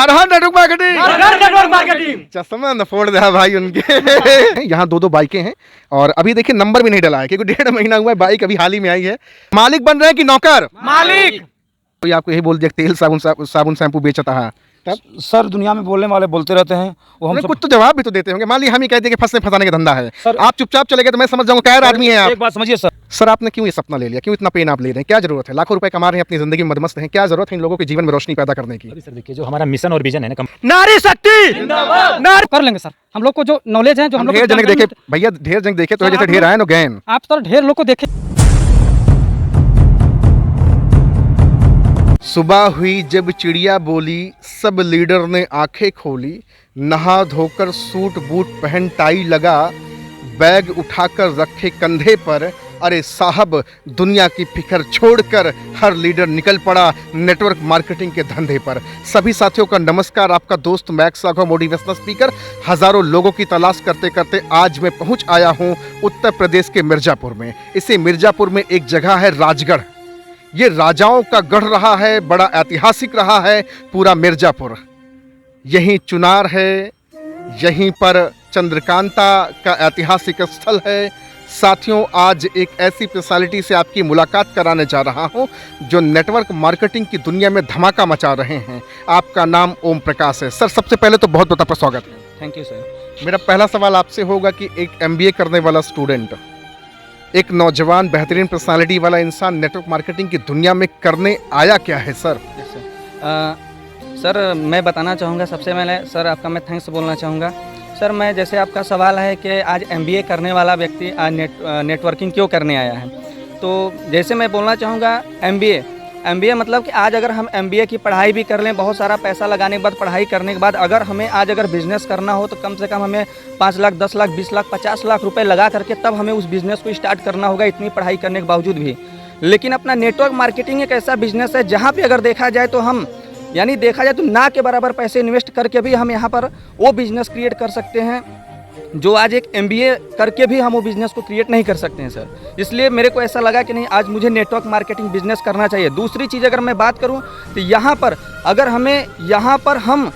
Network marketing चश्मा न फोड़ दिया भाई उनके। यहाँ दो बाइकें हैं और अभी देखिए नंबर भी नहीं डला है क्योंकि 1.5 महीना हुआ है, बाइक अभी हाल ही में आई है। मालिक बन रहे हैं कि नौकर? मालिक। कोई आपको यही बोल दिया तेल साबुन शैम्पू बेचता है तब? सर दुनिया में बोलने वाले बोलते रहते हैं, वो हम सब कुछ तो जवाब भी तो देते होंगे। मान ली हम ही कहते हैं कि फंसाने का धंधा है, सर, आप चुपचाप चले गए तो मैं समझ जाऊंगा क्या आदमी है आप। एक बात समझिए सर, सर आपने क्यों ये सपना ले लिया, क्यों इतना पेन आप ले रहे हैं, क्या जरूरत है? लाखों रुपए कमा रहे हैं, अपनी जिंदगी में मदमस्त हैं, क्या जरूरत है इन लोगों के जीवन में रोशनी पैदा करने की? सर देखिए जो हमारा मिशन और विजन है ना, नारी शक्ति कर लेंगे सर। हम लोग को जो नॉलेज है, जो हम लोग ढेर जन देखे भैया, ढेर जन देखे तो जैसे ढेर आए ना गैन। आप सर ढेर लोग को देखे। सुबह हुई जब चिड़िया बोली, सब लीडर ने आंखें खोली, नहा धोकर सूट बूट पहन टाई लगा, बैग उठाकर रखे कंधे पर, अरे साहब दुनिया की फिक्र छोड़कर हर लीडर निकल पड़ा नेटवर्क मार्केटिंग के धंधे पर। सभी साथियों का नमस्कार, आपका दोस्त मैक्स साखो मोटिवेशनल स्पीकर। हजारों लोगों की तलाश करते करते आज मैं पहुंच आया हूं उत्तर प्रदेश के मिर्जापुर में। इसी मिर्जापुर में एक जगह है राजगढ़। ये राजाओं का गढ़ रहा है, बड़ा ऐतिहासिक रहा है पूरा मिर्जापुर। यहीं चुनार है, यहीं पर चंद्रकांता का ऐतिहासिक स्थल है। साथियों आज एक ऐसी पर्सनालिटी से आपकी मुलाकात कराने जा रहा हूं जो नेटवर्क मार्केटिंग की दुनिया में धमाका मचा रहे हैं। आपका नाम ओम प्रकाश है। सर सबसे पहले तो बहुत बहुत आपका स्वागत है। Thank you sir. मेरा पहला सवाल आपसे होगा कि एक MBA करने वाला स्टूडेंट, एक नौजवान बेहतरीन पर्सनालिटी वाला इंसान नेटवर्क मार्केटिंग की दुनिया में करने आया क्या है सर? सर मैं बताना चाहूँगा, सबसे पहले सर आपका मैं थैंक्स बोलना चाहूँगा। सर मैं जैसे आपका सवाल है कि आज MBA करने वाला व्यक्ति आज नेटवर्किंग क्यों करने आया है, तो जैसे मैं बोलना चाहूँगा MBA मतलब कि आज अगर हम MBA की पढ़ाई भी कर लें, बहुत सारा पैसा लगाने के बाद, पढ़ाई करने के बाद अगर हमें आज अगर बिज़नेस करना हो तो कम से कम हमें 5 लाख 10 लाख 20 लाख 50 लाख रुपए लगा करके तब हमें उस बिज़नेस को स्टार्ट करना होगा, इतनी पढ़ाई करने के बावजूद भी। लेकिन अपना नेटवर्क मार्केटिंग एक ऐसा बिजनेस है जहाँ पे अगर देखा जाए तो हम देखा जाए तो ना के बराबर पैसे इन्वेस्ट करके भी हम यहाँ पर वो बिज़नेस क्रिएट कर सकते हैं जो आज एक MBA करके भी हम वो बिज़नेस को क्रिएट नहीं कर सकते हैं सर। इसलिए मेरे को ऐसा लगा कि नहीं, आज मुझे नेटवर्क मार्केटिंग बिजनेस करना चाहिए। दूसरी चीज़ अगर मैं बात करूं तो यहाँ पर अगर हमें हम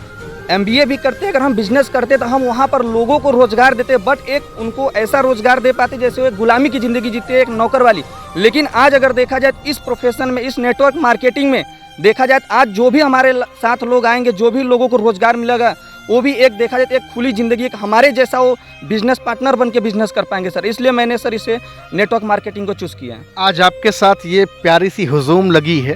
MBA भी करते, अगर हम बिजनेस करते तो हम वहाँ पर लोगों को रोज़गार देते, बट एक उनको ऐसा रोज़गार दे पाते जैसे वो एक गुलामी की ज़िंदगी जीते, एक नौकर वाली। लेकिन आज अगर देखा जाए इस प्रोफेशन में, इस नेटवर्क मार्केटिंग में देखा जाए आज जो भी हमारे साथ लोग आएंगे, जो भी लोगों को रोज़गार मिलेगा, वो भी एक देखा जाए एक खुली ज़िंदगी, एक हमारे जैसा वो बिजनेस पार्टनर बन के बिजनेस कर पाएंगे सर। इसलिए मैंने सर इसे नेटवर्क मार्केटिंग को चूज़ किया है। आज आपके साथ ये प्यारी सी हुजूम लगी है,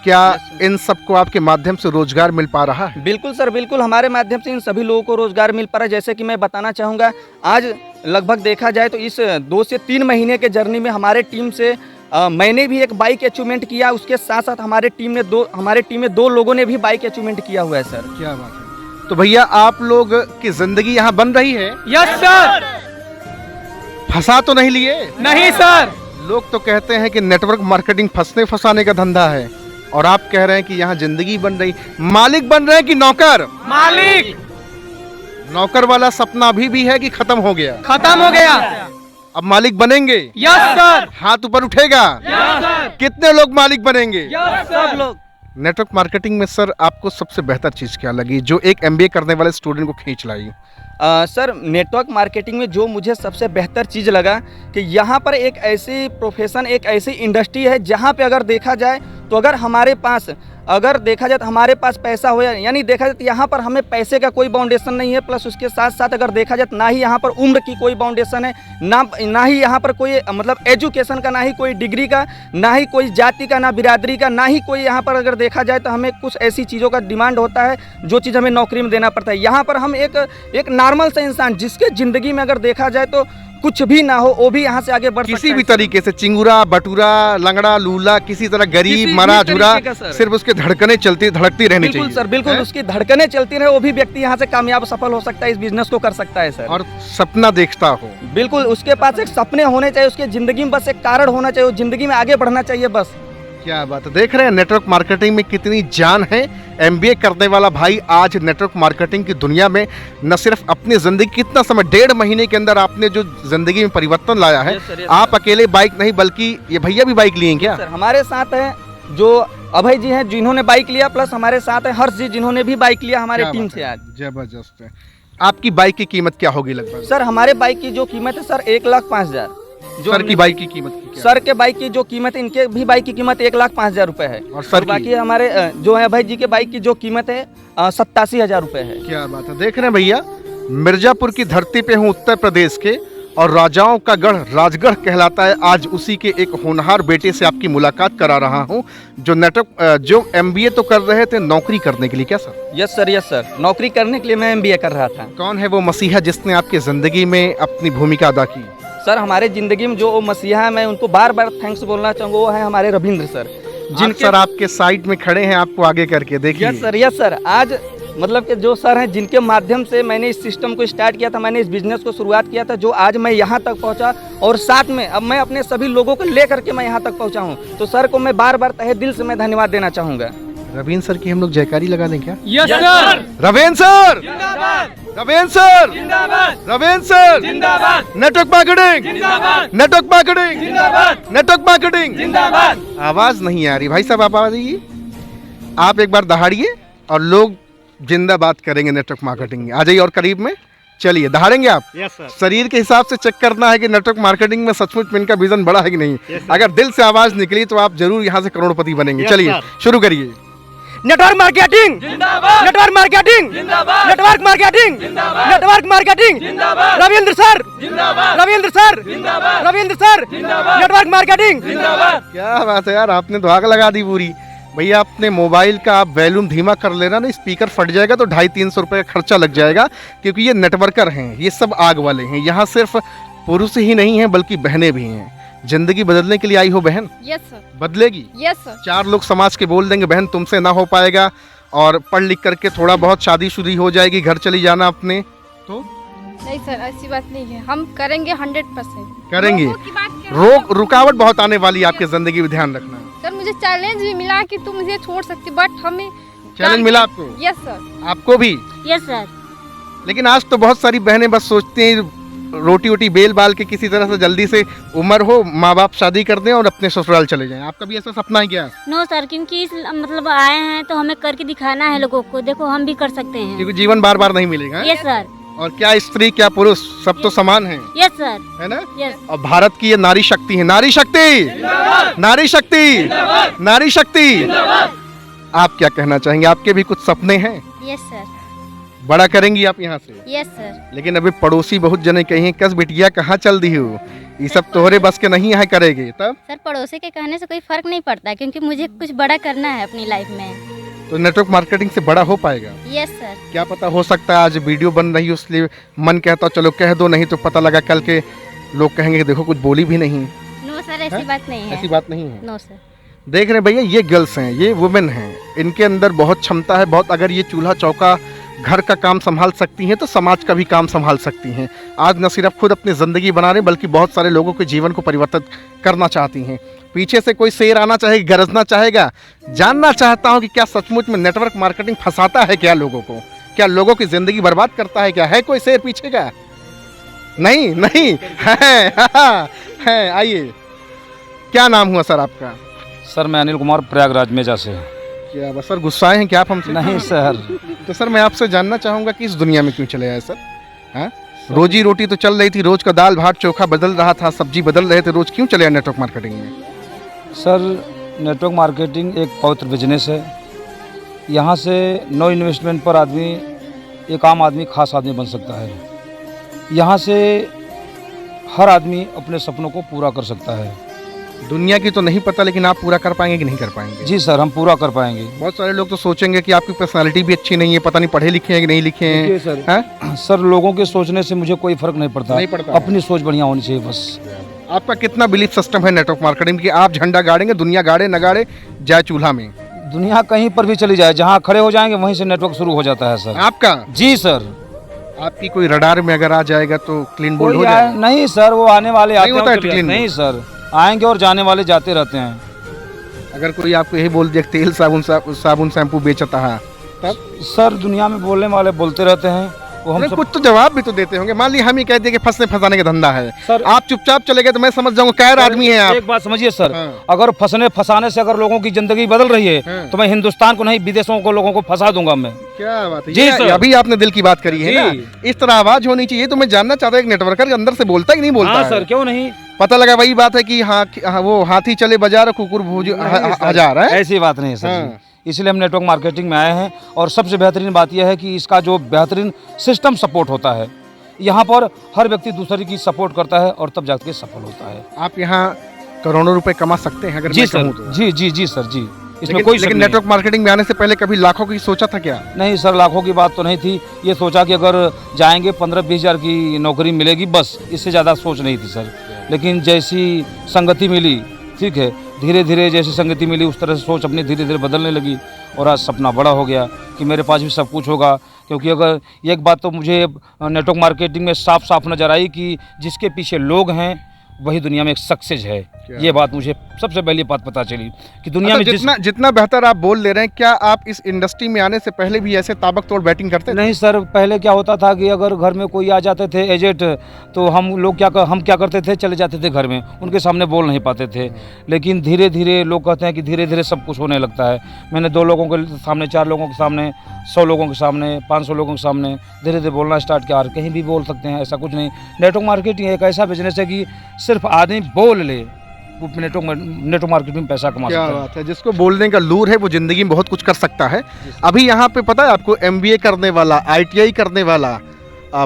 क्या इन सबको आपके माध्यम से रोजगार मिल पा रहा है? बिल्कुल सर, बिल्कुल हमारे माध्यम से इन सभी लोगों को रोज़गार मिल पा रहा है। जैसे कि मैं बताना चाहूँगा, आज लगभग देखा जाए तो इस 2 से 3 महीने के जर्नी में हमारे टीम से मैंने भी एक बाइक अचीवमेंट किया, उसके साथ साथ हमारे टीम में 2 लोगों ने भी बाइक अचीवमेंट किया हुआ है सर। क्या बात है। तो भैया आप लोग की जिंदगी यहाँ बन रही है? Yes sir. फंसा तो नहीं लिए? नहीं सर। लोग तो कहते हैं कि नेटवर्क मार्केटिंग फंसने फंसाने का धंधा है और आप कह रहे हैं कि यहाँ जिंदगी बन रही। मालिक बन रहे हैं कि नौकर? मालिक। नौकर वाला सपना अभी भी है कि खत्म हो गया? खत्म हो गया। अब मालिक बनेंगे? Yes sir. हाथ ऊपर उठेगा? Yes sir. कितने लोग मालिक बनेंगे? यस सब लोग। नेटवर्क मार्केटिंग में सर आपको सबसे बेहतर चीज़ क्या लगी जो एक MBA करने वाले स्टूडेंट को खींच लाई? सर नेटवर्क मार्केटिंग में जो मुझे सबसे बेहतर चीज़ लगा कि यहाँ पर एक ऐसी प्रोफेशन, एक ऐसी इंडस्ट्री है जहाँ पे अगर देखा जाए तो अगर हमारे पास तो हमारे पास पैसा हो, यानी देखा जाए तो यहाँ पर हमें पैसे का कोई बाउंडेशन नहीं है। प्लस उसके साथ साथ अगर देखा जाए तो ना ही यहाँ पर उम्र की कोई बाउंडेशन है, ना ही यहाँ पर कोई मतलब एजुकेशन का, ना ही कोई डिग्री का, ना ही कोई जाति का, ना बिरादरी का, ना ही कोई यहाँ पर अगर देखा जाए तो हमें कुछ ऐसी चीज़ों का डिमांड होता है जो चीज़ हमें नौकरी में देना पड़ता है। यहाँ पर हम एक नॉर्मल सा इंसान जिसके ज़िंदगी में अगर देखा जाए तो कुछ भी ना हो, वो भी यहाँ से आगे बढ़ सकता है। किसी भी तरीके से चिंगुरा, बटूरा, लंगड़ा, लूला, किसी तरह गरीब, मरा झुरा, सिर्फ उसके धड़कने धड़कती रहनी चाहिए। बिल्कुल सर, बिल्कुल उसकी धड़कने चलती रहे, वो भी व्यक्ति यहाँ से कामयाब सफल हो सकता है, इस बिजनेस को कर सकता है सर। और सपना देखता हो। बिल्कुल, उसके पास एक सपने होने चाहिए, उसके जिंदगी में बस एक कारण होना चाहिए, जिंदगी में आगे बढ़ना चाहिए बस। क्या बात है। देख रहे हैं नेटवर्क मार्केटिंग में कितनी जान है। MBA करने वाला भाई आज नेटवर्क मार्केटिंग की दुनिया में न सिर्फ अपनी जिंदगी, कितना समय 1.5 महीने के अंदर आपने जो जिंदगी में परिवर्तन लाया है। आप अकेले बाइक नहीं बल्कि ये भैया भी बाइक लिए हैं क्या? सर हमारे साथ है जो अभय जी हैं जिन्होंने बाइक लिया, प्लस हमारे साथ है हर्ष जी जिन्होंने भी बाइक लिया हमारे क्या टीम बात से है, आज। जबरदस्त है। आपकी बाइक की कीमत क्या होगी लगभग? सर हमारे बाइक की जो कीमत है सर 1,05,000। जो सर की बाइक की कीमत की क्या? सर के बाइक की जो कीमत है, इनके भी बाइक की कीमत 1,05,000 रुपए है। और सर की? बाकी हमारे जो है अभय जी के बाइक की जो कीमत है 87,000 रुपए है। क्या बात है। देख रहे हैं भैया, मिर्जापुर की धरती पे हूँ, उत्तर प्रदेश के, और राजाओं का गढ़ राजगढ़ कहलाता है। आज उसी के एक होनहार बेटे से आपकी मुलाकात करा रहा हूँ जो एमबीए तो कर रहे थे, नौकरी करने के लिए। क्या सर? यस सर, नौकरी करने के लिए मैं एमबीए कर रहा था। कौन है वो मसीहा जिसने आपकी जिंदगी में अपनी भूमिका अदा की? सर हमारे जिंदगी में जो मसीहा है, मैं उनको बार बार थैंक्स बोलना चाहूँगा, वो है हमारे रविंद्र सर, जिनके सर आपके साइड में खड़े हैं, आपको आगे करके देखिए। Yes sir. आज मतलब कि जो सर हैं जिनके माध्यम से मैंने इस सिस्टम को स्टार्ट किया था, मैंने इस बिजनेस को शुरुआत किया था, जो आज मैं यहाँ तक पहुँचा, और साथ में अब मैं अपने सभी लोगों को ले करके मैं यहाँ तक पहुँचा हूँ। तो सर को मैं बार बार तहे दिल से मैं धन्यवाद देना चाहूँगा। रवीन सर की हम लोग जयकारी लगा दें क्या? Yes sir. रवीन सर, जिंदाबाद। रवीन सर, जिंदाबाद। रवीन सर, जिंदाबाद। नेटवर्क मार्केटिंग, जिंदाबाद। नेटवर्क मार्केटिंग, जिंदाबाद। Network marketing. जिंदाबाद। आवाज नहीं आ रही भाई साहब, आप आवाज दीजिए। आप एक बार दहाड़िए और लोग जिंदाबाद करेंगे नेटवर्क मार्केटिंग में। आ जाइए और करीब में, चलिए दहाड़ेंगे आप। Yes sir. शरीर के हिसाब से चेक करना है कि नेटवर्क मार्केटिंग में सचमुच में इनका विजन बड़ा है कि नहीं। Yes, sir. अगर दिल से आवाज निकली तो आप जरूर यहाँ से करोड़पति बनेंगे। Yes, चलिए sir. शुरू करिए। नेटवर्क मार्केटिंग जिंदाबाद। नेटवर्क मार्केटिंग जिंदाबाद। नेटवर्क मार्केटिंग जिंदाबाद। नेटवर्क मार्केटिंग जिंदाबाद। रविंद्र सर जिंदाबाद। रविंद्र सर जिंदाबाद। रविंद्र सर जिंदाबाद। नेटवर्क मार्केटिंग जिंदाबाद। क्या बात है यार, आपने तो आग लगा दी पूरी। भैया अपने मोबाइल का आप वॉल्यूम धीमा कर लेना ना, स्पीकर फट जाएगा तो 250-300 रुपये का खर्चा लग जाएगा, क्योंकि ये नेटवर्कर हैं, ये सब आग वाले हैं। यहाँ सिर्फ पुरुष ही नहीं हैं बल्कि बहनें भी हैं। जिंदगी बदलने के लिए आई हो बहन? Yes sir. बदलेगी? Yes sir. 4 लोग समाज के बोल देंगे बहन तुमसे ना हो पाएगा, और पढ़ लिख करके थोड़ा बहुत शादीशुदी हो जाएगी, घर चली जाना अपने, तो नहीं सर, ऐसी बात नहीं है, हम करेंगे 100%। करेंगे। लोगों की बात कर रहे हैं। रुकावट बहुत आने वाली है आपकी जिंदगी में, ध्यान रखना। सर मुझे चैलेंज भी मिला कि तुम मुझे छोड़ सकते, बट हमें चैलेंज मिला आपको? Yes sir. आपको भी? Yes sir. लेकिन आज तो बहुत सारी बहनें बस सोचती हैं रोटी वोटी बेल बाल के किसी तरह से जल्दी से उम्र हो, माँ बाप शादी कर दें और अपने ससुराल चले जाएं। आपका भी ऐसा सपना है क्या? नो सर, क्योंकि इस मतलब आए हैं तो हमें करके दिखाना है लोगों को, देखो हम भी कर सकते हैं। क्योंकि जीवन बार बार नहीं मिलेगा। हैं? Yes sir. और क्या स्त्री क्या पुरुष, सब तो समान हैं, यस सर। है ना? यस। और भारत की ये नारी शक्ति है। नारी शक्ति, नारी शक्ति, नारी शक्ति। आप क्या कहना चाहेंगे? आपके भी कुछ सपने हैं? Yes sir. बड़ा करेंगी आप यहाँ से? Yes sir. लेकिन अभी पड़ोसी बहुत जने कहीं कस बिटिया कहाँ चल दी हो, ये सब तोहरे बस के नहीं है करेगी तब? सर पड़ोसी के कहने से कोई फर्क नहीं पड़ता, क्योंकि मुझे कुछ बड़ा करना है अपनी लाइफ में। तो नेटवर्क मार्केटिंग से बड़ा हो पाएगा? Yes sir. क्या पता, हो सकता है आज वीडियो बन रही हो इसलिए मन कहता चलो कह दो, नहीं तो पता लगा कल के लोग कहेंगे देखो कुछ बोली भी नहीं। नो सर, ऐसी बात नहीं है। ऐसी बात नहीं है। No sir. देख रहे हैं भैया, ये गर्ल्स हैं, ये वुमेन हैं, इनके अंदर बहुत क्षमता है, बहुत। अगर ये चूल्हा चौका घर का काम संभाल सकती हैं तो समाज का भी काम संभाल सकती हैं। आज न सिर्फ खुद अपनी ज़िंदगी बना रहे बल्कि बहुत सारे लोगों के जीवन को परिवर्तित करना चाहती हैं। पीछे से कोई शेर आना चाहेगा, गरजना चाहेगा। जानना चाहता हूं कि क्या सचमुच में नेटवर्क मार्केटिंग फंसाता है क्या लोगों को? क्या लोगों की ज़िंदगी बर्बाद करता है क्या? है कोई शेर पीछे का? नहीं नहीं है। आइए, क्या नाम हुआ सर आपका? सर मैं अनिल कुमार प्रयागराज मेजा से। क्या बस सर गुस्साए हैं क्या आप हमसे? नहीं सर। तो सर मैं आपसे जानना चाहूँगा कि इस दुनिया में क्यों चले आए सर? हाँ, रोजी रोटी तो चल रही थी, रोज का दाल भात चोखा बदल रहा था, सब्जी बदल रहे थे, रोज क्यों चले आए नेटवर्क मार्केटिंग में? सर नेटवर्क मार्केटिंग एक पवित्र बिजनेस है। यहाँ से नो इन्वेस्टमेंट पर आदमी, एक आम आदमी खास आदमी बन सकता है। यहाँ से हर आदमी अपने सपनों को पूरा कर सकता है। दुनिया की तो नहीं पता, लेकिन आप पूरा कर पाएंगे कि नहीं कर पाएंगे? जी सर, हम पूरा कर पाएंगे। बहुत सारे लोग तो सोचेंगे कि आपकी पर्सनालिटी भी अच्छी नहीं है, पता नहीं पढ़े लिखे हैं कि नहीं लिखे हैं। सर, हैं? सर लोगों के सोचने से मुझे कोई फर्क नहीं पड़ता। नहीं पड़ता। अपनी सोच बढ़िया होनी चाहिए बस। आपका कितना बिलीफ सिस्टम है नेटवर्क मार्केटिंग की? आप झंडा गाड़ेंगे, दुनिया गाड़े न गाड़े जाए चूल्हा में? दुनिया कहीं पर भी चली जाए, जहाँ खड़े हो जाएंगे वहीं से नेटवर्क शुरू हो जाता है सर। आपका? जी सर। आपकी कोई रडार में अगर आ जाएगा तो क्लीन बोल्ड हो कोई जाएगा? नहीं सर, वो आने वाले आते नहीं होता है हैं, clean नहीं सर, आएंगे और जाने वाले जाते रहते हैं। अगर कोई आपको यही बोल दिया तेल साबुन शैम्पू बेचता है तब? सर दुनिया में बोलने वाले बोलते रहते हैं, वो हम नहीं, सब कुछ तो जवाब भी तो देते होंगे। मान लीजिए हम ही कह दिए कि फंसने फंसाने का धंधा है, सर आप चुपचाप चले गए तो मैं समझ जाऊंगा कैर आदमी है आप। एक बात समझिए सर, हाँ। अगर फंसने फंसाने से अगर लोगों की जिंदगी बदल रही है हाँ। तो मैं हिंदुस्तान को नहीं विदेशों को लोगों को फंसा दूंगा मैं। क्या बात है, जी ये सर। अभी आपने दिल की बात करी है ना, जी। इस तरह आवाज होनी चाहिए। तो मैं जानना चाहता हूँ एक नेटवर्कर के अंदर से बोलता कि नहीं बोलता हाँ है? सर, क्यों नहीं। पता लगा वही बात है कि हाँ वो हाथी चले बाजार और कुकुर भूज नहीं सर, हजार है। ऐसी बात नहीं है सर हाँ। जी। इसलिए हम नेटवर्क मार्केटिंग में आए हैं और सबसे बेहतरीन बात यह है कि इसका जो बेहतरीन सिस्टम सपोर्ट होता है, यहाँ पर हर व्यक्ति दूसरे की सपोर्ट करता है और तब जाके सफल होता है। आप यहाँ करोड़ों रुपए कमा सकते हैं अगर जी मैं सर, कहूँ तो। जी जी जी सर जी, इसमें लेकिन, कोई शक लेकिन नहीं है। नेटवर्क मार्केटिंग में आने से पहले कभी लाखों की सोचा था क्या? नहीं सर, लाखों की बात तो नहीं थी। ये सोचा कि अगर जाएंगे 15-20 हज़ार की नौकरी मिलेगी, बस इससे ज़्यादा सोच नहीं थी सर। लेकिन जैसी संगति मिली, ठीक है, धीरे धीरे जैसी संगति मिली उस तरह से सोच अपनी धीरे धीरे बदलने लगी और आज सपना बड़ा हो गया कि मेरे पास भी सब कुछ होगा। क्योंकि अगर एक बात तो मुझे नेटवर्क मार्केटिंग में साफ साफ नज़र आई कि जिसके पीछे लोग हैं वही दुनिया में एक सक्सेस है। ये बात मुझे सबसे पहली बात पता चली कि दुनिया में जितना बेहतर आप बोल ले रहे हैं, क्या आप इस इंडस्ट्री में आने से पहले भी ऐसे ताबकतोड़ बैटिंग करते थे? नहीं सर, पहले क्या होता था कि अगर घर में कोई आ जाते थे एजेंट, तो हम क्या करते थे, चले जाते थे घर में, उनके सामने बोल नहीं पाते थे। लेकिन धीरे धीरे लोग कहते हैं कि धीरे धीरे सब कुछ होने लगता है। मैंने 2 लोगों के सामने, 4 लोगों के सामने, 100 लोगों के सामने, 500 लोगों के सामने धीरे धीरे बोलना स्टार्ट किया और कहीं भी बोल सकते हैं, ऐसा कुछ नहीं। नेटवर्क मार्केटिंग एक ऐसा बिजनेस है कि सिर्फ आदमी बोल ले, नेटवर्क मार्केटिंग में पैसा कमा क्या सकता है। बात है, जिसको बोलने का लूर है वो जिंदगी में बहुत कुछ कर सकता है। अभी यहाँ पे पता है आपको, MBA करने वाला, ITI करने वाला,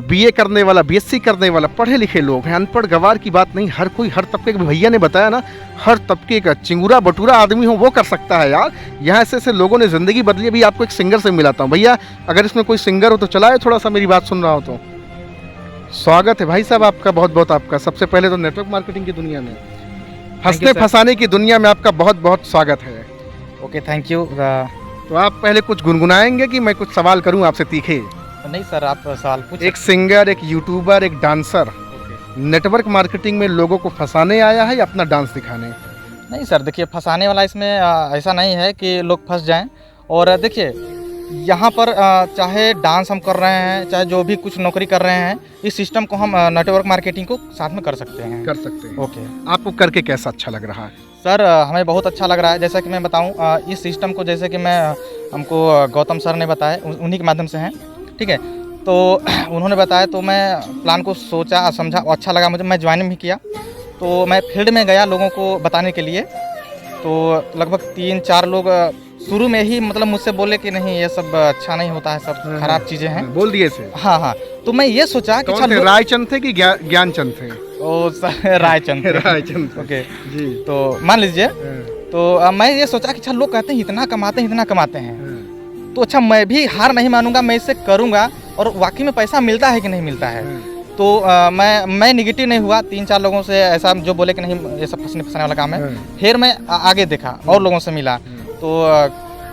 BA करने वाला, BSc करने वाला, पढ़े लिखे लोग हैं। अनपढ़ गवार की बात नहीं, हर कोई, हर तबके के, भैया ने बताया ना, हर तबके का चिंगुरा बटूरा आदमी हो वो कर सकता है यार। यहाँ ऐसे ऐसे लोगों ने ज़िंदगी बदली। अभी आपको एक सिंगर से मिलाता हूँ। भैया अगर इसमें कोई सिंगर हो तो चलाए, थोड़ा सा मेरी बात सुन रहा हो तो। स्वागत है भाई साहब आपका, बहुत बहुत आपका। सबसे पहले तो नेटवर्क मार्केटिंग की दुनिया में, हंसने फंसाने की दुनिया में आपका बहुत बहुत स्वागत है। Okay, thank you. तो आप पहले कुछ गुनगुनाएंगे कि मैं कुछ सवाल करूं आपसे तीखे? नहीं सर, आप सवाल पूछ। एक सिंगर, एक यूट्यूबर, एक डांसर नेटवर्क मार्केटिंग में लोगों को फंसाने आया है या अपना डांस दिखाने? नहीं सर, देखिए फंसाने वाला इसमें ऐसा नहीं है कि लोग फंस जाएं। और देखिए यहाँ पर चाहे डांस हम कर रहे हैं, चाहे जो भी कुछ नौकरी कर रहे हैं, इस सिस्टम को हम नेटवर्क मार्केटिंग को साथ में कर सकते हैं। कर सकते हैं। ओके। आपको करके कैसा अच्छा लग रहा है? सर हमें बहुत अच्छा लग रहा है। जैसा कि मैं बताऊं, इस सिस्टम को जैसे कि हमको गौतम सर ने बताया, उन्हीं के माध्यम से हैं, ठीक है। तो उन्होंने बताया तो मैं प्लान को सोचा, समझा, अच्छा लगा मुझे, मैं ज्वाइन भी किया। तो मैं फील्ड में गया लोगों को बताने के लिए। तो लगभग 3-4 लोग शुरू में ही मतलब मुझसे बोले कि नहीं ये सब अच्छा नहीं होता है, सब खराब चीज़ें हैं, बोल दिए से। हाँ हाँ। तो मैं ये सोचा कि कौन थे, रायचंद थे कि ज्ञानचंद थे? ओ सर, रायचंद। रायचंद। ओके जी। तो मान लीजिए, तो मैं ये सोचा कि अच्छा लोग कहते हैं इतना कमाते हैं, इतना कमाते हैं, तो अच्छा मैं भी हार नहीं मानूंगा, मैं इसे करूंगा और वाकई में पैसा मिलता है कि नहीं मिलता है। तो मैं निगेटिव नहीं हुआ। 3-4 लोगों से ऐसा जो बोले कि नहीं ये सब फंसने वाला काम है। फिर मैं आगे देखा और लोगों से मिला, तो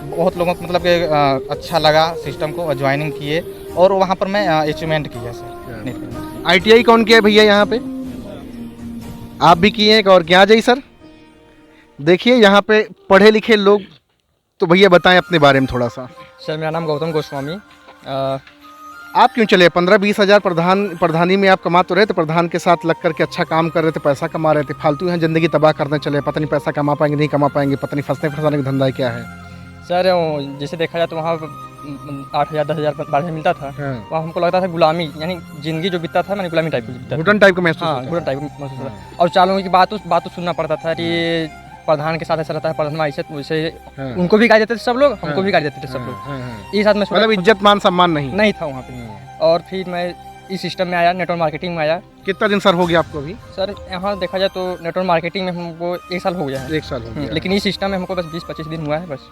बहुत लोगों को मतलब कि अच्छा लगा सिस्टम को, ज्वाइनिंग किए और वहाँ पर मैं अचीवमेंट किया सर। ITI कौन किया है भैया यहाँ पे? आप भी किए हैं और क्या? जय सर, देखिए यहाँ पे पढ़े लिखे लोग, तो भैया बताएं अपने बारे में थोड़ा सा। सर मेरा नाम गौतम गोस्वामी। आप क्यों चले? 15-20 हज़ार प्रधानी में आप कमा तो रहे थे, प्रधान के साथ लग करके अच्छा काम कर रहे थे, पैसा कमा रहे थे, फालतू यहाँ ज़िंदगी तबाह करने चले, पता नहीं पैसा कमा पाएंगे नहीं कमा पाएंगे, पता नहीं फंसने फंसाने का धंधा क्या है? सर जैसे देखा जाए तो वहाँ 8,000, 10,000, 12,000 मिलता था। वहाँ हमको लगता था गुलामी, यानी ज़िंदगी जो बीतता था मैंने गुलामी टाइप का बीतता था, घुटन टाइप का महसूस हाँ होता है। घुटन टाइप का महसूस होता। और 4 लोगों की बात तो सुनना पड़ता था कि प्रधान के साथ ऐसा रहता है, प्रधान ऐसे वैसे, उनको भी गाली देते थे सब लोग, हमको भी गाली देते थे सब लोग। इस साथ में मतलब इज्जत मान सम्मान नहीं था वहाँ पे। और फिर मैं इस सिस्टम में आया, नेटवर्क मार्केटिंग में आया। कितना दिन सर हो गया आपको अभी? सर यहाँ देखा जाए तो नेटवर्क मार्केटिंग में हमको 1 साल हो गया है। 1 साल हो गया। लेकिन इस सिस्टम में हमको बस 20-25 दिन हुआ है बस।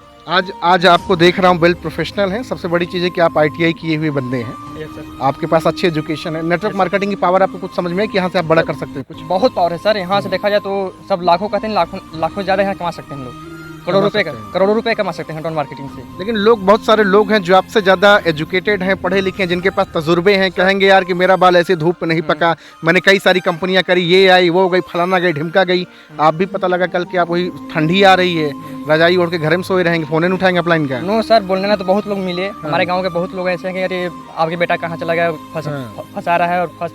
आज आपको देख रहा हूँ, वेल प्रोफेशनल हैं। सबसे बड़ी चीज़ है कि आप ITI किए हुए बंदे हैं, यस सर। आपके पास अच्छी एजुकेशन है। नेटवर्क मार्केटिंग की पावर आपको कुछ समझ में है कि यहाँ से आप बड़ा कर सकते हैं कुछ? बहुत पावर है सर। यहाँ से देखा जाए तो सब लाखों कहते हैं, लाखों ज़्यादा यहाँ कमा सकते हैं हम लोग। करोड़ों रुपए कमा सकते हैं नेटवर्क मार्केटिंग से। लेकिन लोग, बहुत सारे लोग हैं जो आपसे ज़्यादा एजुकेटेड हैं, पढ़े लिखे हैं, जिनके पास तजुर्बे हैं, कहेंगे यार कि मेरा बाल ऐसे धूप में नहीं पका, मैंने कई सारी कंपनियां करी, ये आई वो गई, फलाना गई, ढिमका गई, आप भी पता लगा कल कि आप वही ठंडी आ रही है, रजाई ओढ़ के घर में सोए रहेंगे, फ़ोन नहीं उठाएंगे अपलाइन का। नो सर, बोलने ना तो बहुत लोग मिले, हमारे गांव के बहुत लोग ऐसे हैं कि अरे आपके बेटा कहाँ चला गया, फंसा रहा है, और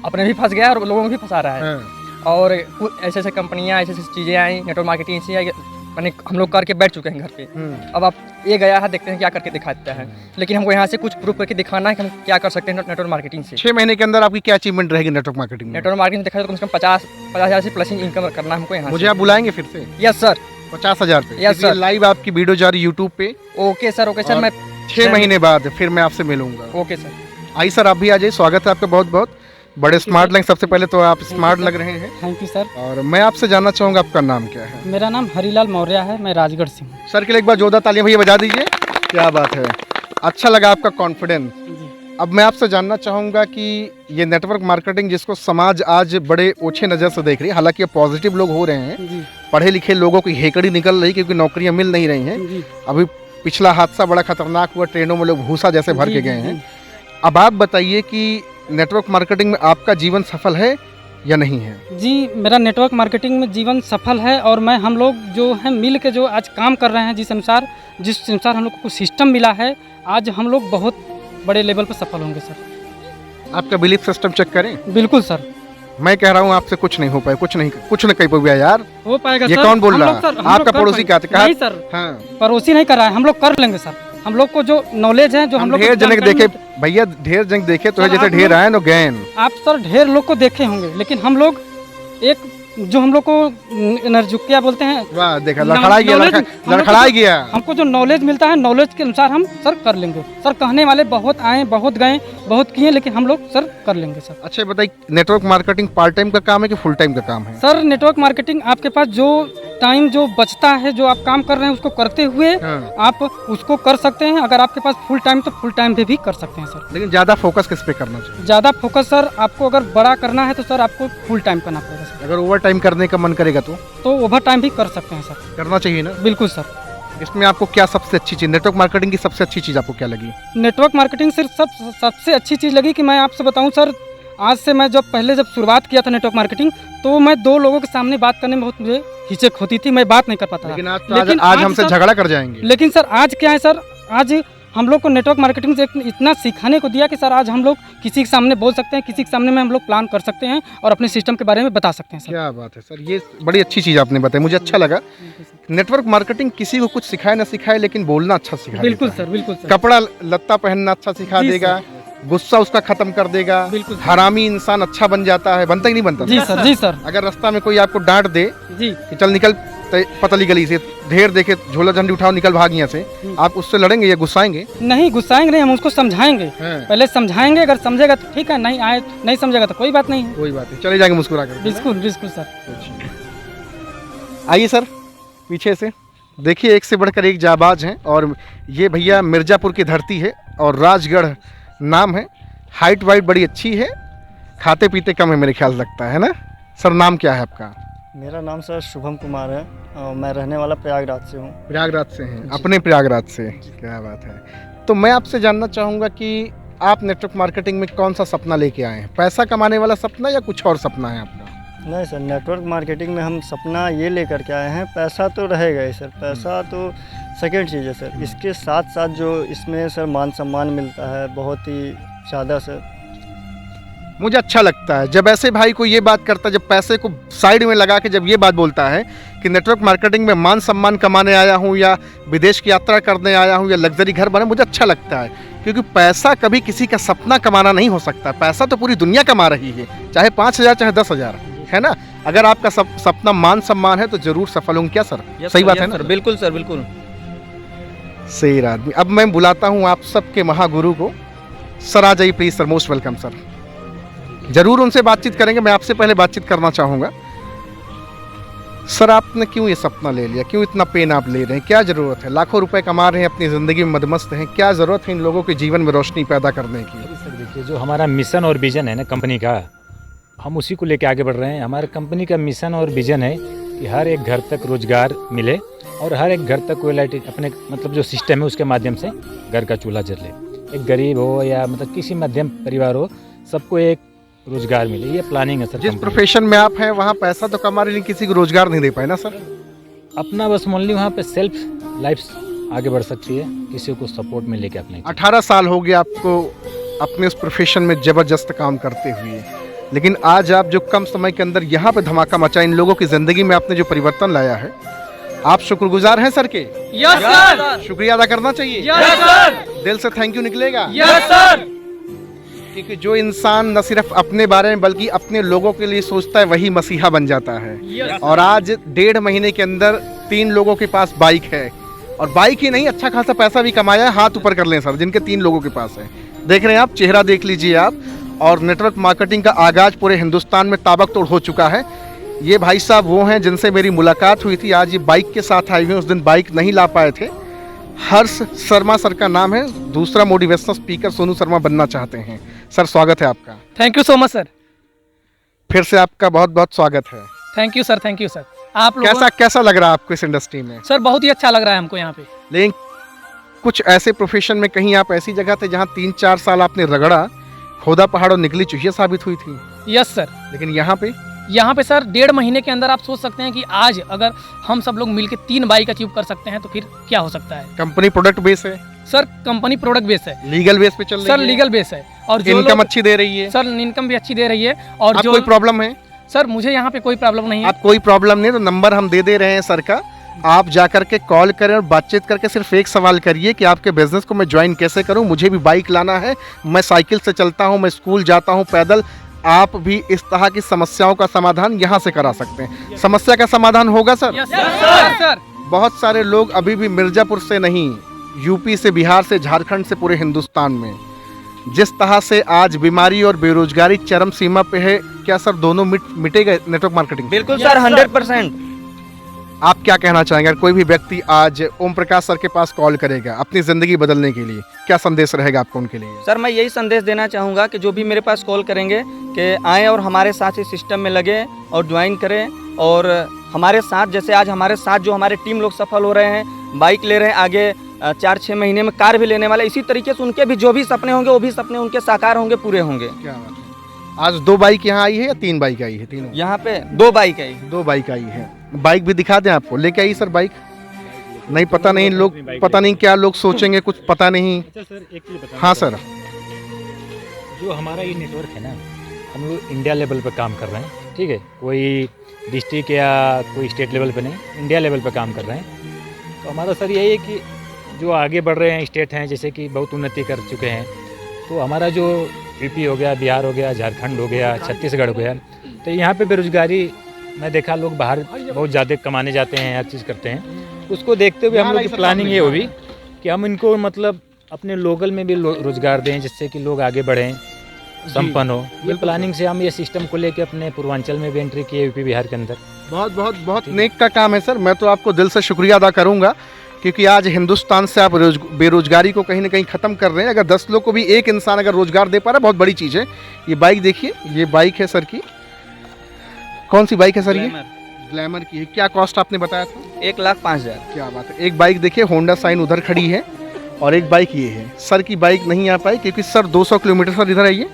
अपने भी फंस गया और लोगों को भी फंसा रहा है। और ऐसे ऐसे कंपनियाँ, ऐसी ऐसी चीज़ें आई, नेटवर्क मार्केटिंग से मैंने हम लोग करके बैठ चुके हैं घर पे। अब आप ये गया है, देखते हैं क्या करके दिखाता है, लेकिन हमको यहाँ से कुछ प्रूफ करके दिखाना है कि हम क्या कर सकते हैं नेटवर्क मार्केटिंग से। 6 महीने के अंदर आपकी क्या अचीवमेंट रहेगी नेटवर्क मार्केटिंग में? नेटवर्क मार्केटिंग देखा तो कम से कम 50,000 से प्लस इनकम करना हमको यहाँ। मुझे आप बुलाएंगे फिर से? Yes sir. 50,000 पे? Yes sir. लाइव आपकी वीडियो जा रही यूट्यूब पे? Okay sir, okay sir. मैं 6 महीने बाद फिर मैं आपसे मिलूंगा। Okay sir. आई सर, आप भी आ जाइए, स्वागत है आपका बहुत बहुत। बड़े स्मार्ट लग, सबसे पहले तो आप स्मार्ट लग रहे हैं। Thank you sir. और मैं आपसे जानना चाहूँगा आपका नाम क्या है? मेरा नाम हरीलाल मौर्य है, मैं राजगढ़ से हूँ। सर के लिए एक बार जोरदार तालियां भैया बजा दीजिए। क्या बात है, अच्छा लगा आपका कॉन्फिडेंस। अब मैं आपसे जानना चाहूँगा कि ये नेटवर्क मार्केटिंग जिसको समाज आज बड़े ओछे नज़र से देख रही है, हालांकि पॉजिटिव लोग हो रहे हैं, पढ़े लिखे लोगों की हेकड़ी निकल रही क्योंकि नौकरियां मिल नहीं रही हैं। अभी पिछला हादसा बड़ा खतरनाक हुआ, ट्रेनों में लोग भूसा जैसे भर के गए हैं। अब आप बताइए कि नेटवर्क मार्केटिंग में आपका जीवन सफल है या नहीं है? जी, मेरा नेटवर्क मार्केटिंग में जीवन सफल है, और मैं हम लोग जो है मिल के जो आज काम कर रहे हैं, जिस अनुसार हम लोग को सिस्टम मिला है, आज हम लोग बहुत बड़े लेवल पर सफल होंगे सर। आपका बिलीफ सिस्टम चेक करें। बिल्कुल सर। मैं कह रहा हूँ आपसे कुछ नहीं हो पाए, कुछ नहीं कह पाया यार। हो पाएगा ये सर। कौन बोल हम रहा लोग सर, है? हम आपका लोग कर पड़ोसी पाएंगे। कहा? नहीं सर, हाँ, पड़ोसी नहीं कर रहा है, हम लोग कर लेंगे सर। हम लोग को जो नॉलेज है, जो हम लोग ढेर जन देखे भैया, ढेर जन देखे तो है, जैसे ढेर आए नो गैन। आप सर ढेर लोग को देखे होंगे, लेकिन हम लोग एक जो हम लोग को क्या बोलते हैं, वाह देखा, लड़खड़ा गया। हमको जो नॉलेज मिलता है, नॉलेज के अनुसार हम सर कर लेंगे सर। कहने वाले बहुत आए, बहुत गए, बहुत किए, लेकिन हम लोग सर कर लेंगे सर। अच्छा बताइए, नेटवर्क मार्केटिंग पार्ट टाइम का काम है कि फुल टाइम का काम है? सर नेटवर्क मार्केटिंग आपके पास जो टाइम जो बचता है, जो आप काम कर रहे हैं, उसको करते हुए आप उसको कर सकते हैं। अगर आपके पास फुल टाइम तो फुल टाइम पे भी कर सकते हैं सर। लेकिन ज़्यादा फोकस किस पे करना चाहिए? ज़्यादा फोकस सर आपको अगर बड़ा करना है तो सर आपको फुल टाइम करना पड़ेगा सर। अगर ओवर टाइम करने का मन करेगा तो ओवर टाइम भी कर सकते हैं सर। करना चाहिए ना? बिल्कुल सर। इसमें आपको क्या सबसे अच्छी चीज़, नेटवर्क मार्केटिंग की सबसे अच्छी चीज़ आपको क्या लगी? नेटवर्क मार्केटिंग सिर्फ सबसे अच्छी चीज़ लगी कि मैं आपसे बताऊं सर, आज से मैं जब शुरुआत किया था नेटवर्क मार्केटिंग, तो मैं 2 लोगों के सामने बात करने में बहुत मुझे हिचक होती थी, मैं बात नहीं कर पाता। लेकिन आज हमसे झगड़ा कर जाएंगे। लेकिन सर आज क्या है सर, आज हम लोग को नेटवर्क मार्केटिंग से इतना सिखाने को दिया कि सर आज हम लोग किसी के सामने बोल सकते हैं, किसी के सामने में हम लोग प्लान कर सकते हैं और अपने सिस्टम के बारे में बता सकते हैं सर। क्या बात है सर, ये बड़ी अच्छी चीज़ आपने बताई, मुझे अच्छा लगा। नेटवर्क मार्केटिंग किसी को कुछ सिखाए ना सिखाए, लेकिन बोलना अच्छा सिखा। बिल्कुल सर, बिल्कुल सर। कपड़ा लत्ता पहनना अच्छा सिखा देगा, गुस्सा उसका खत्म कर देगा, हरामी इंसान अच्छा बन जाता है, बनता ही नहीं बनता? जी सर, जी सर। अगर रास्ता में कोई आपको डांट दे जी कि चल निकल पतली गली से, ढेर देखे झोला झंडी उठाओ निकल भाग यहाँ से, आप उससे लड़ेंगे या गुस्साएंगे? नहीं गुस्साएंगे नहीं, हम उसको समझाएंगे। पहले समझाएंगे, अगर समझेगा तो ठीक है, नहीं समझेगा तो कोई बात नहीं है। कोई बात नहीं, चले जाएंगे मुस्कुरा कर। बिल्कुल बिल्कुल सर। आइए सर पीछे से देखिए, एक से बढ़कर एक जाबाज हैं, और ये भैया मिर्ज़ापुर की धरती है और राजगढ़ नाम है। हाइट वाइट बड़ी अच्छी है, खाते पीते कम है मेरे ख्याल लगता है ना। सर नाम क्या है आपका? मेरा नाम सर शुभम कुमार है, और मैं रहने वाला प्रयागराज से हूँ। प्रयागराज से हैं? अपने प्रयागराज से, क्या बात है। तो मैं आपसे जानना चाहूँगा कि आप नेटवर्क मार्केटिंग में कौन सा सपना लेके आए हैं? पैसा कमाने वाला सपना या कुछ और सपना है आपका? नहीं सर, नेटवर्क मार्केटिंग में हम सपना ये लेकर के आए हैं, पैसा तो रहेगा ही सर, पैसा तो सेकेंड चीज़ है सर। इसके साथ साथ जो इसमें सर मान सम्मान मिलता है बहुत ही ज़्यादा सर। मुझे अच्छा लगता है जब ऐसे भाई को ये बात करता है, जब पैसे को साइड में लगा के जब ये बात बोलता है कि नेटवर्क मार्केटिंग में मान सम्मान कमाने आया हूँ, या विदेश की यात्रा करने आया हूँ, या लग्जरी घर बना, मुझे अच्छा लगता है। क्योंकि पैसा कभी किसी का सपना कमाना नहीं हो सकता। पैसा तो पूरी दुनिया कमा रही है, चाहे 5,000 चाहे 10,000, है ना। अगर आपका सपना मान सम्मान है तो जरूर सफल होंगे। क्या सर, सही बात है ना? बिल्कुल सर, बिल्कुल सही आदमी। अब मैं बुलाता हूँ आप सबके महागुरु को। सर आ जाइए please sir, most welcome sir. जरूर उनसे बातचीत करेंगे, मैं आपसे पहले बातचीत करना चाहूँगा। सर आपने क्यों ये सपना ले लिया, क्यों इतना पेन आप ले रहे हैं, क्या ज़रूरत है? लाखों रुपए कमा रहे हैं, अपनी ज़िंदगी में मदमस्त हैं, क्या ज़रूरत है इन लोगों के जीवन में रोशनी पैदा करने की? सर देखिए, जो हमारा मिशन और विज़न है ना कंपनी का, हम उसी को लेके आगे बढ़ रहे हैं। हमारे कंपनी का मिशन और विज़न है कि हर एक घर तक रोजगार मिले, और हर एक घर तक कोई लाइट अपने मतलब जो सिस्टम है उसके माध्यम से घर का चूल्हा जले। एक गरीब हो या मतलब किसी मध्यम परिवार हो, सबको एक रोजगार मिले, ये प्लानिंग है सर। जिस प्रोफेशन में आप हैं वहाँ पैसा तो कमा रहे, लेकिन किसी को रोजगार नहीं दे पाए ना सर। अपना बस ओनली वहाँ पे सेल्फ लाइफ आगे बढ़ सकती है, किसी को सपोर्ट में लेके अपने। 18 साल हो गया आपको अपने उस प्रोफेशन में जबरदस्त काम करते हुए, लेकिन आज आप जो कम समय के अंदर यहाँ पे धमाका मचा, इन लोगों की ज़िंदगी में आपने जो परिवर्तन लाया है, आप शुक्रगुजार हैं सर के? Yes sir. शुक्रिया अदा करना चाहिए। Yes sir. दिल से थैंक यू निकलेगा। Yes sir. क्योंकि जो इंसान न सिर्फ अपने बारे में बल्कि अपने लोगों के लिए सोचता है वही मसीहा बन जाता है। और आज 1.5 महीने के अंदर 3 लोगों के पास बाइक है, और बाइक ही नहीं, अच्छा खासा पैसा भी कमाया है। हाथ ऊपर कर लें सर जिनके 3 लोगों के पास है। देख रहे हैं आप, चेहरा देख लीजिए आप। और नेटवर्क मार्केटिंग का आगाज पूरे हिंदुस्तान में ताबड़तोड़ हो चुका है। ये भाई साहब वो हैं जिनसे मेरी मुलाकात हुई थी, आज ये बाइक के साथ आए हुए हैं। उस दिन बाइक नहीं ला पाए थे। हर्ष शर्मा सर का नाम है, दूसरा मोटिवेशनल स्पीकर सोनू शर्मा बनना चाहते हैं। सर स्वागत है आपका। Thank you so much sir. फिर से आपका बहुत बहुत स्वागत है। Thank you sir. Thank you sir. आप लोग कैसा लग रहा है आपको इस इंडस्ट्री में? सर बहुत ही अच्छा लग रहा है हमको यहाँ पे। लेकिन कुछ ऐसे प्रोफेशन में कहीं आप ऐसी जगह थे जहाँ 3-4 साल आपने रगड़ा, खोदा पहाड़ों निकली चुहिया साबित हुई थी। Yes sir. लेकिन यहाँ पे सर 1.5 महीने के अंदर आप सोच सकते हैं कि आज अगर हम सब लोग मिलकर 3 बाइक अचीव कर सकते हैं तो फिर क्या हो सकता है। कंपनी प्रोडक्ट बेस है सर, कंपनी प्रोडक्ट बेस है, लीगल बेस पे चल रही है सर, लीगल बेस है, और जो इनकम अच्छी दे रही है सर, इनकम भी अच्छी दे रही है। और जो कोई प्रॉब्लम है सर, मुझे यहाँ पे कोई प्रॉब्लम नहीं है। आप कोई प्रॉब्लम नहीं तो नंबर हम दे रहे हैं सर का, आप जा करके कॉल करें और बातचीत करके सिर्फ एक सवाल करिए कि आपके बिजनेस को मैं ज्वाइन कैसे करूं, मुझे भी बाइक लाना है, मैं साइकिल से चलता हूं, मैं स्कूल जाता हूं पैदल। आप भी इस तरह की समस्याओं का समाधान यहां से करा सकते हैं। समस्या का समाधान होगा सर? Yes sir. बहुत सारे लोग अभी भी मिर्जापुर से नहीं, यूपी से, बिहार से, झारखंड से, पूरे हिंदुस्तान में जिस तरह से आज बीमारी और बेरोजगारी चरम सीमा पे है, क्या सर दोनों मिटेगा नेटवर्क मार्केटिंग? बिल्कुल सर, 100%। आप क्या कहना चाहेंगे? अगर कोई भी व्यक्ति आज ओम प्रकाश सर के पास कॉल करेगा अपनी ज़िंदगी बदलने के लिए, क्या संदेश रहेगा आपको उनके लिए? सर मैं यही संदेश देना चाहूँगा कि जो भी मेरे पास कॉल करेंगे कि आएँ और हमारे साथ इस सिस्टम में लगे और ज्वाइन करें। और हमारे साथ, जैसे आज हमारे साथ जो हमारे टीम लोग सफल हो रहे हैं, बाइक ले रहे हैं, आगे 4-6 महीने में कार भी लेने वाले, इसी तरीके से उनके भी जो भी सपने होंगे वो भी सपने उनके साकार होंगे, पूरे होंगे। क्या बात है। आज 2 बाइक यहाँ आई है या 3 बाइक आई है? तीनों यहाँ पे 2 बाइक आई। 2 बाइक आई है। बाइक भी दिखा दें आपको, लेके आई सर बाइक? नहीं पता नहीं, लोग पता नहीं क्या लोग सोचेंगे, कुछ पता नहीं। अच्छा सर, एक चीज़ बताना। हाँ सर। जो हमारा ये नेटवर्क है ना, हम लोग इंडिया लेवल पे काम कर रहे हैं, ठीक है, कोई डिस्ट्रिक्ट या कोई स्टेट लेवल पे नहीं, इंडिया लेवल पे काम कर रहे हैं। तो हमारा सर यही है कि जो आगे बढ़ रहे हैं स्टेट हैं, जैसे कि बहुत उन्नति कर चुके हैं, तो हमारा जो यूपी हो गया, बिहार हो गया, झारखंड हो गया, छत्तीसगढ़ हो गया, तो यहाँ पे बेरोजगारी मैं देखा, लोग बाहर बहुत ज़्यादा कमाने जाते हैं, हर चीज़ करते हैं। उसको देखते हुए हम लोग की प्लानिंग ये होगी कि हम इनको मतलब अपने लोकल में भी रोजगार दें, जिससे कि लोग आगे बढ़ें, संपन्न हो। ये प्लानिंग से हम ये सिस्टम को लेके अपने पूर्वांचल में भी एंट्री किए, यूपी बिहार के अंदर। बहुत बहुत बहुत नेक का काम है सर। मैं तो आपको दिल से शुक्रिया अदा करूंगा, क्योंकि आज हिंदुस्तान से आप बेरोजगारी को कहीं ना कहीं ख़त्म कर रहे हैं। अगर 10 लोग को भी एक इंसान अगर रोजगार दे पा रहा है, बहुत बड़ी चीज़ है। ये बाइक देखिए, ये बाइक है सर की। कौन सी बाइक है सर? ये ग्लैमर की है। क्या कॉस्ट आपने बताया था? 1,05,000। क्या बात है। एक बाइक देखिए, होंडा साइन उधर खड़ी है, और एक बाइक ये है। सर की बाइक नहीं आ पाई क्योंकि सर 200 किलोमीटर, सर इधर आइए,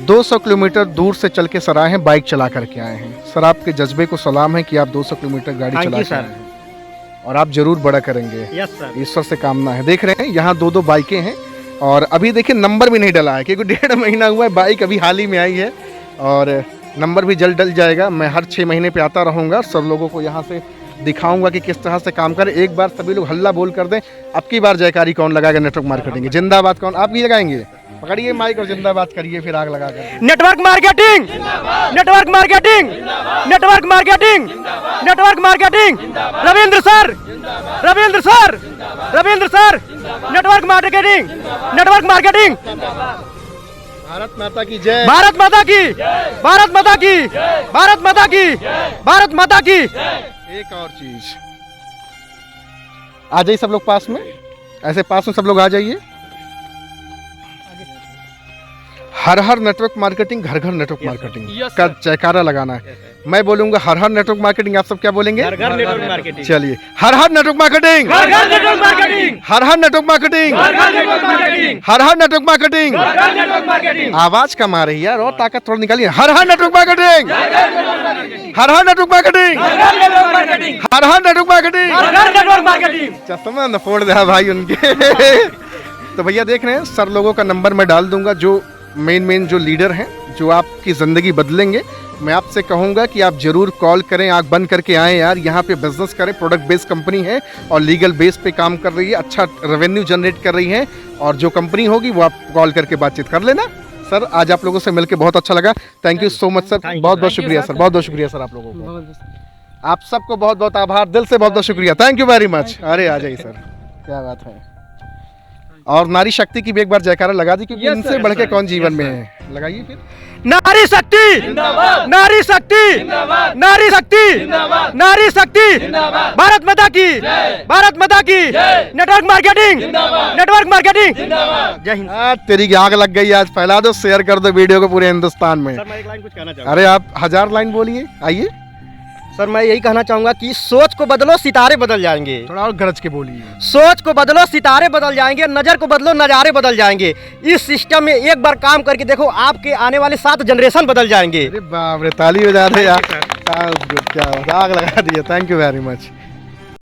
200 किलोमीटर दूर से चल के सर आए हैं, बाइक चला करके आए हैं। सर आपके जज्बे को सलाम है कि आप 200 किलोमीटर गाड़ी चला के आए हैं, और आप जरूर बड़ा करेंगे। Yes sir. ईश्वर से कामना है। देख रहे हैं यहाँ 2-2 बाइकें हैं, और अभी देखिए नंबर भी नहीं डला है, क्योंकि 1.5 महीना हुआ है, बाइक अभी हाल ही में आई है, और नंबर भी जल्द डल जाएगा। मैं हर 6 महीने पे आता रहूँगा, सब लोगों को यहाँ से दिखाऊंगा कि किस तरह से काम करें। एक बार सभी लोग हल्ला बोल कर दें, अब की बार जयकारी कौन लगाएगा नेटवर्क मार्केटिंग? जिंदाबाद कौन? आप भी लगाएंगे? पकड़िए माइक और जिंदाबाद करिए, फिर आग लगा कर। Network marketing, network marketing, network marketing, network marketing. Ravindra sir, Ravindra sir, Ravindra sir. Network marketing, network marketing. Bharat माता की जय। भारत माता की, भारत माता की, भारत माता की, भारत माता की। एक और चीज, आ जाइए सब लोग पास में, ऐसे पास में सब लोग आ जाइए। हर हर नेटवर्क मार्केटिंग, घर घर नेटवर्क मार्केटिंग का जयकारा लगाना है। मैं बोलूंगा हर हर नेटवर्क मार्केटिंग, आप सब क्या बोलेंगे? घर घर नेटवर्क मार्केटिंग। चलिए, हर हर नेटवर्क मार्केटिंग, घर घर नेटवर्क मार्केटिंग, हर हर नेटवर्क मार्केटिंग, घर घर नेटवर्क मार्केटिंग, हर हर नेटवर्क मार्केटिंग। घर घर नेटवर्क मार्केटिंग। आवाज कम आ रही है यार, और ताकत थोड़ा निकालिए। हर हर नेटवर्क मार्केटिंग, हर हर नेटवर्क मार्केटिंग, घर घर नेटवर्क मार्केटिंग, हर हर नेटवर्क मार्केटिंग। घर घर नेटवर्क मार्केटिंग। चश्मा न फोड़ दे भाई उनके। तो भैया देख रहे हैं, सर लोगों का नंबर मैं डाल दूंगा, जो मेन जो लीडर हैं, जो आपकी ज़िंदगी बदलेंगे। मैं आपसे कहूँगा कि आप ज़रूर कॉल करें, आंख बंद करके आएँ यार, यहाँ पे बिजनेस करें। प्रोडक्ट बेस्ड कंपनी है और लीगल बेस पे काम कर रही है, अच्छा रेवेन्यू जनरेट कर रही है, और जो कंपनी होगी वो आप कॉल करके बातचीत कर लेना। सर आज आप लोगों से मिलकर बहुत अच्छा लगा। Thank you so much sir, बहुत बहुत शुक्रिया सर, बहुत बहुत शुक्रिया सर आप लोगों को। आप सबको बहुत बहुत आभार, दिल से बहुत बहुत शुक्रिया। Thank you very much. अरे आ जाइए सर, क्या बात है। और नारी शक्ति की भी एक बार जयकारा लगा दी, क्योंकि इनसे बढ़ के कौन जीवन में है। लगाइए फिर। नारी शक्ति, नारी शक्ति, नारी शक्ति, नारी शक्ति, भारत माता की, भारत माता की। Network marketing, network marketing. जय हिंद। तेरी की आग लग गई आज, फैला दो, शेयर कर दो वीडियो को पूरे हिंदुस्तान में। सर मैं एक लाइन कुछ कहना चाहूँगा। अरे आप 1000 लाइन बोलिए, आइए। सर मैं यही कहना चाहूँगा कि सोच को बदलो, सितारे बदल जाएंगे। थोड़ा और गरज के बोलिए। सोच को बदलो, सितारे बदल जाएंगे। नज़र को बदलो, नज़ारे बदल जाएंगे। इस सिस्टम में एक बार काम करके देखो, आपके आने वाले 7 जनरेशन बदल जाएंगे। अरे बाप रे, ताली बजा दे यार। क्या आग लगा दी है। Thank you very much.